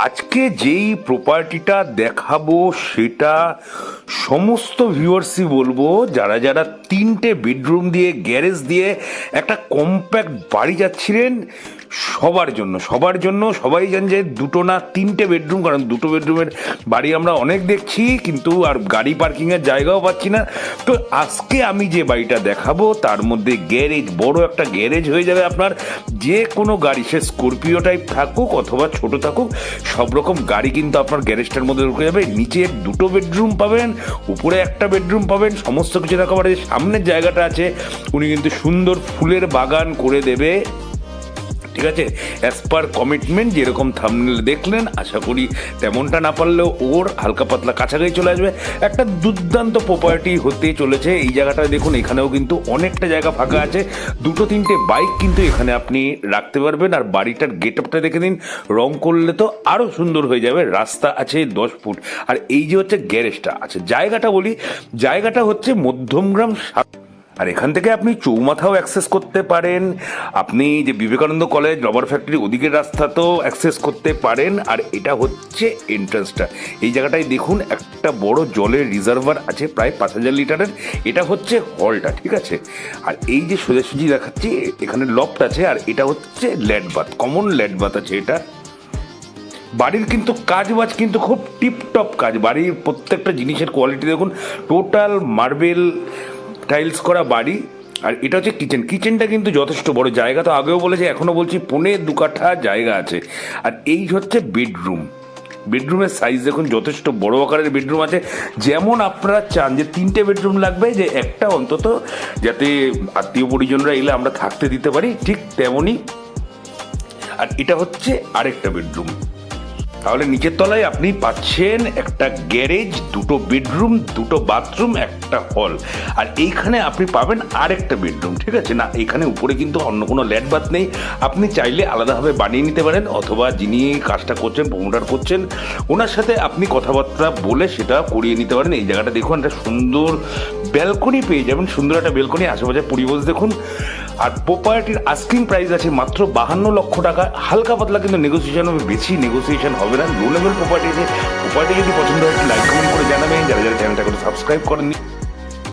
আজকে যেই প্রপার্টিটা দেখাবো সেটা সমস্ত ভিউয়ার্সই বলবো যারা যারা 3টে বেডরুম দিয়ে গ্যারেজ দিয়ে একটা কম্প্যাক্ট বাড়ি যাচ্ছিলেন সবার জন্য সবাই জান যে 2টো না 3টে বেডরুম, কারণ 2টো বেডরুমের বাড়ি আমরা অনেক দেখছি কিন্তু আর গাড়ি পার্কিংয়ের জায়গাও পাচ্ছি না। তো আজকে আমি যে বাড়িটা দেখাবো তার মধ্যে গ্যারেজ, বড় একটা গ্যারেজ হয়ে যাবে আপনার। যে কোনো গাড়ি, সে স্করপিও টাইপ থাকুক অথবা ছোট থাকুক, সব রকম গাড়ি কিন্তু আপনার গ্যারেজটার মধ্যে ঢুকে যাবে। নিচে 2টো বেডরুম পাবেন, উপরে একটা বেডরুম পাবেন, সমস্ত কিছু একেবারে সামনের জায়গাটা আছে উনি কিন্তু সুন্দর ফুলের বাগান করে দেবে। ঠিক আছে, অ্যাজ পার কমিটমেন্ট যেরকম থাম্বনেল দেখলেন, আশা করি তেমনটা না পারলেও ওর হালকা পাতলা কাছাকাছি চলে আসবে। একটা দুর্দান্ত প্রপার্টি হতে চলেছে এই জায়গাটা। দেখুন এখানেও কিন্তু অনেকটা জায়গা ফাঁকা আছে, 2-3টে বাইক কিন্তু এখানে আপনি রাখতে পারবেন। আর বাড়িটার গেট আপটা দেখে নিন, রং করলে তো আরও সুন্দর হয়ে যাবে। রাস্তা আছে 10 ফুট। আর এই যে হচ্ছে গ্যারেজটা আছে, জায়গাটা বলি, জায়গাটা হচ্ছে মধ্যমগ্রাম। আর এখান থেকে আপনি চৌমাথাও অ্যাক্সেস করতে পারেন, আপনি যে বিবেকানন্দ কলেজ, রবার ফ্যাক্টরি ওদিকের রাস্তাতেও অ্যাক্সেস করতে পারেন। আর এটা হচ্ছে এন্ট্রান্সটা। এই জায়গাটায় দেখুন একটা বড় জলের রিজার্ভার আছে প্রায় 5000 লিটারের। এটা হচ্ছে হলটা, ঠিক আছে। আর এই যে সোজাসুজি দেখাচ্ছি এখানে লফট আছে, আর এটা হচ্ছে lat bath, common lat bath আছে এটা। বাড়ির কিন্তু কাজবাজ কিন্তু খুব টিপটপ কাজ, বাড়ির প্রত্যেকটা জিনিসের কোয়ালিটি দেখুন, টোটাল মার্বেল টাইলস করা বাড়ি। আর এটা হচ্ছে কিচেনটা কিন্তু যথেষ্ট বড়। জায়গা তো আগেও বলেছে, এখনও বলছি, 2.25 কাঠা জায়গা আছে। আর এই হচ্ছে বেডরুমের সাইজ দেখুন, যথেষ্ট বড় আকারের বেডরুম আছে। যেমন আপনারা চান যে 3টে বেডরুম লাগবে, যে একটা অন্তত যাতে আত্মীয় পরিজনরা এলে আমরা থাকতে দিতে পারি, ঠিক তেমনই। আর এটা হচ্ছে আরেকটা বেডরুম। তাহলে নিচের তলায় আপনি পাচ্ছেন একটা গ্যারেজ, 2টো বেডরুম, 2টো বাথরুম, একটা হল। আর এইখানে আপনি পাবেন আরেকটা বেডরুম, ঠিক আছে না। এখানে উপরে কিন্তু অন্য কোনো ল্যাড বাথ নেই, আপনি চাইলে আলাদাভাবে বানিয়ে নিতে পারেন, অথবা যিনি কাজটা করছেন, প্রমোটার করছেন, ওনার সাথে আপনি কথাবার্তা বলে সেটা করিয়ে নিতে পারেন। এই জায়গাটা দেখুন, একটা সুন্দর ব্যালকনি পেয়ে যাবেন, সুন্দর একটা ব্যালকনি, আশেপাশে পরিবেশ দেখুন। আর প্রপার্টির আস্কিং প্রাইস আছে মাত্র 52 লক্ষ টাকা। হালকা পাতলা কিন্তু নেগোসিয়েশন হবে, বেশি নেগোসিয়েশন হবে না। লো লেভেল প্রপার্টি আছে। প্রপার্টি যদি পছন্দ হয় একটু লাইক কমেন্ট করে জানাবেন। যারা যারা চ্যানেলটা করে সাবস্ক্রাইব করেননি